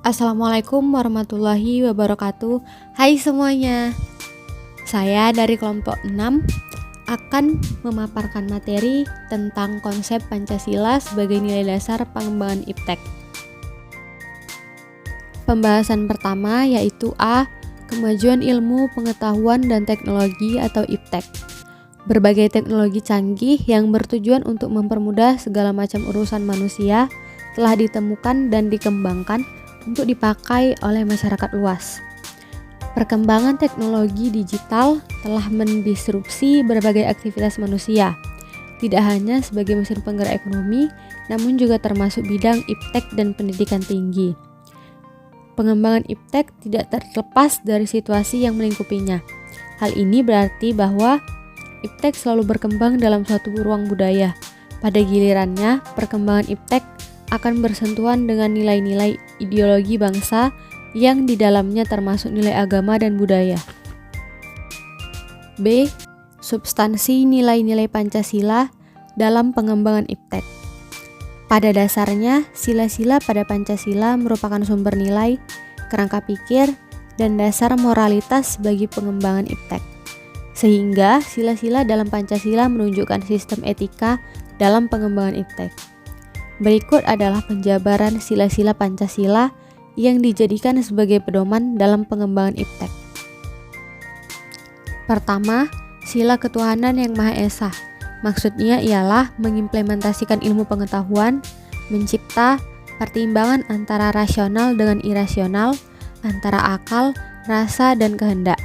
Assalamualaikum warahmatullahi wabarakatuh. Hai semuanya. Saya dari kelompok 6 akan memaparkan materi tentang konsep Pancasila sebagai nilai dasar pengembangan IPTEK. Pembahasan pertama yaitu A. Kemajuan ilmu, pengetahuan, dan teknologi atau IPTEK. Berbagai teknologi canggih yang bertujuan untuk mempermudah segala macam urusan manusia telah ditemukan dan dikembangkan untuk dipakai oleh masyarakat luas. Perkembangan teknologi digital telah mendisrupsi berbagai aktivitas manusia, tidak hanya sebagai mesin penggerak ekonomi, namun juga termasuk bidang IPTEK dan pendidikan tinggi. Pengembangan IPTEK tidak terlepas dari situasi yang melingkupinya. Hal ini berarti bahwa IPTEK selalu berkembang dalam suatu ruang budaya. Pada gilirannya, perkembangan IPTEK akan bersentuhan dengan nilai-nilai ideologi bangsa yang di dalamnya termasuk nilai agama dan budaya. B. Substansi nilai-nilai Pancasila dalam pengembangan IPTEK. Pada dasarnya, sila-sila pada Pancasila merupakan sumber nilai, kerangka pikir, dan dasar moralitas bagi pengembangan IPTEK. Sehingga sila-sila dalam Pancasila menunjukkan sistem etika dalam pengembangan IPTEK. Berikut adalah penjabaran sila-sila Pancasila yang dijadikan sebagai pedoman dalam pengembangan IPTEK. Pertama, sila ketuhanan yang Maha Esa. Maksudnya ialah mengimplementasikan ilmu pengetahuan, mencipta pertimbangan antara rasional dengan irasional, antara akal, rasa, dan kehendak.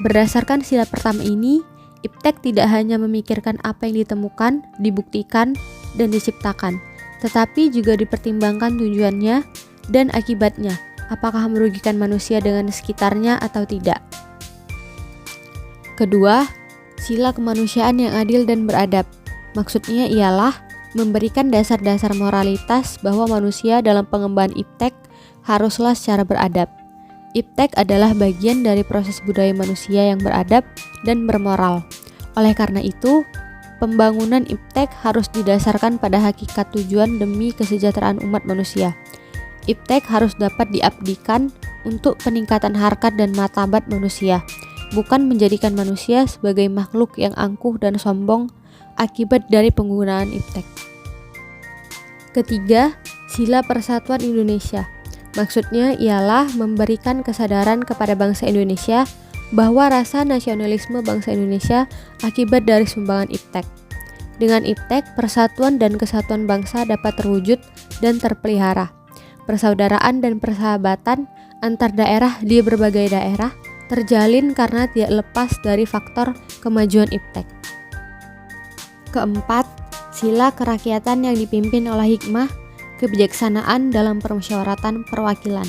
Berdasarkan sila pertama ini, IPTEK tidak hanya memikirkan apa yang ditemukan, dibuktikan, dan diciptakan, tetapi juga dipertimbangkan tujuannya dan akibatnya, apakah merugikan manusia dengan sekitarnya atau tidak. Kedua, sila kemanusiaan yang adil dan beradab. Maksudnya ialah memberikan dasar-dasar moralitas bahwa manusia dalam pengembangan IPTEK haruslah secara beradab. IPTEK adalah bagian dari proses budaya manusia yang beradab dan bermoral. Oleh karena itu, pembangunan IPTEK harus didasarkan pada hakikat tujuan demi kesejahteraan umat manusia. IPTEK harus dapat diabdikan untuk peningkatan harkat dan martabat manusia, bukan menjadikan manusia sebagai makhluk yang angkuh dan sombong akibat dari penggunaan IPTEK. Ketiga, sila persatuan Indonesia. Maksudnya ialah memberikan kesadaran kepada bangsa Indonesia bahwa rasa nasionalisme bangsa Indonesia akibat dari sumbangan IPTEK. Dengan IPTEK, persatuan dan kesatuan bangsa dapat terwujud dan terpelihara. Persaudaraan dan persahabatan antar daerah di berbagai daerah terjalin karena tidak lepas dari faktor kemajuan IPTEK. Keempat, sila kerakyatan yang dipimpin oleh hikmah, kebijaksanaan dalam permusyawaratan perwakilan.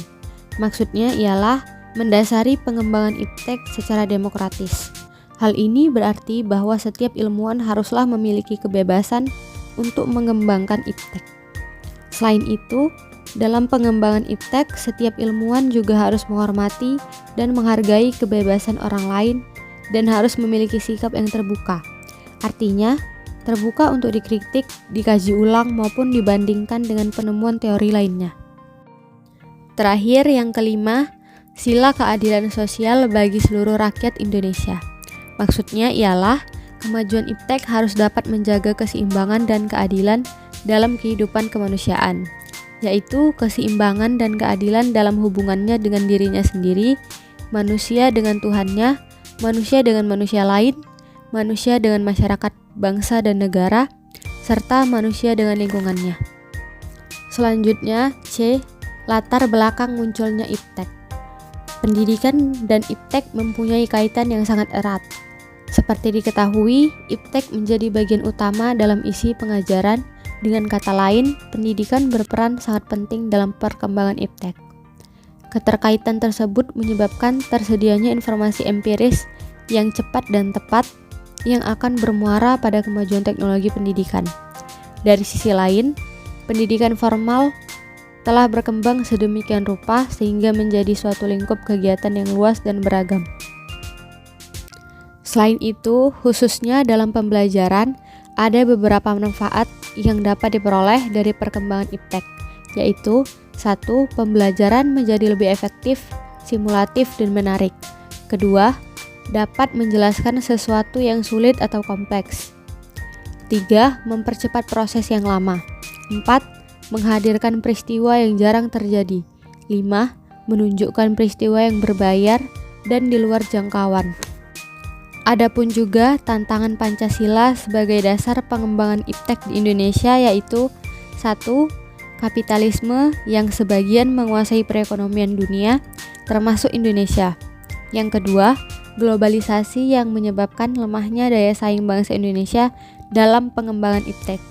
Maksudnya ialah mendasari pengembangan IPTEK secara demokratis. Hal ini berarti bahwa setiap ilmuwan haruslah memiliki kebebasan untuk mengembangkan IPTEK. Selain itu, dalam pengembangan IPTEK, setiap ilmuwan juga harus menghormati dan menghargai kebebasan orang lain dan harus memiliki sikap yang terbuka. Artinya, terbuka untuk dikritik, dikaji ulang maupun dibandingkan dengan penemuan teori lainnya. Terakhir, yang kelima, sila keadilan sosial bagi seluruh rakyat Indonesia. Maksudnya ialah kemajuan IPTEK harus dapat menjaga keseimbangan dan keadilan dalam kehidupan kemanusiaan, yaitu keseimbangan dan keadilan dalam hubungannya dengan dirinya sendiri, manusia dengan Tuhannya, manusia dengan manusia lain, manusia dengan masyarakat, bangsa dan negara, serta manusia dengan lingkungannya. Selanjutnya, C. Latar belakang munculnya IPTEK. Pendidikan dan IPTEK mempunyai kaitan yang sangat erat. Seperti diketahui, IPTEK menjadi bagian utama dalam isi pengajaran. Dengan kata lain, pendidikan berperan sangat penting dalam perkembangan IPTEK. Keterkaitan tersebut menyebabkan tersedianya informasi empiris yang cepat dan tepat yang akan bermuara pada kemajuan teknologi pendidikan. Dari sisi lain, pendidikan formal telah berkembang sedemikian rupa sehingga menjadi suatu lingkup kegiatan yang luas dan beragam. Selain itu, khususnya dalam pembelajaran, ada beberapa manfaat yang dapat diperoleh dari perkembangan IPTEK, yaitu 1. Pembelajaran menjadi lebih efektif, simulatif, dan menarik. Kedua, dapat menjelaskan sesuatu yang sulit atau kompleks. 3. Mempercepat proses yang lama. 4. Menghadirkan peristiwa yang jarang terjadi. 5. Menunjukkan peristiwa yang berbayar dan di luar jangkauan. Adapun juga tantangan Pancasila sebagai dasar pengembangan iptek di Indonesia yaitu 1. Kapitalisme yang sebagian menguasai perekonomian dunia, termasuk Indonesia. Yang kedua, globalisasi yang menyebabkan lemahnya daya saing bangsa Indonesia dalam pengembangan iptek.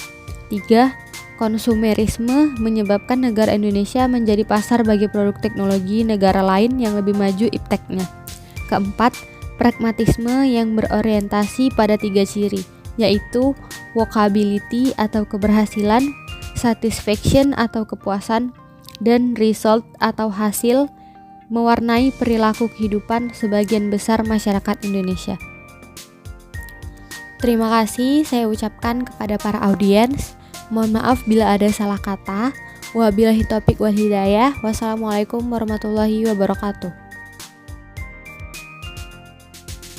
3. Konsumerisme menyebabkan negara Indonesia menjadi pasar bagi produk teknologi negara lain yang lebih maju ipteknya. Keempat, pragmatisme yang berorientasi pada 3 ciri, yaitu workability atau keberhasilan, satisfaction atau kepuasan, dan result atau hasil mewarnai perilaku kehidupan sebagian besar masyarakat Indonesia. Terima kasih saya ucapkan kepada para audiens. Mohon maaf bila ada salah kata. Wabillahi taufiq wal hidayah. Wassalamualaikum warahmatullahi wabarakatuh.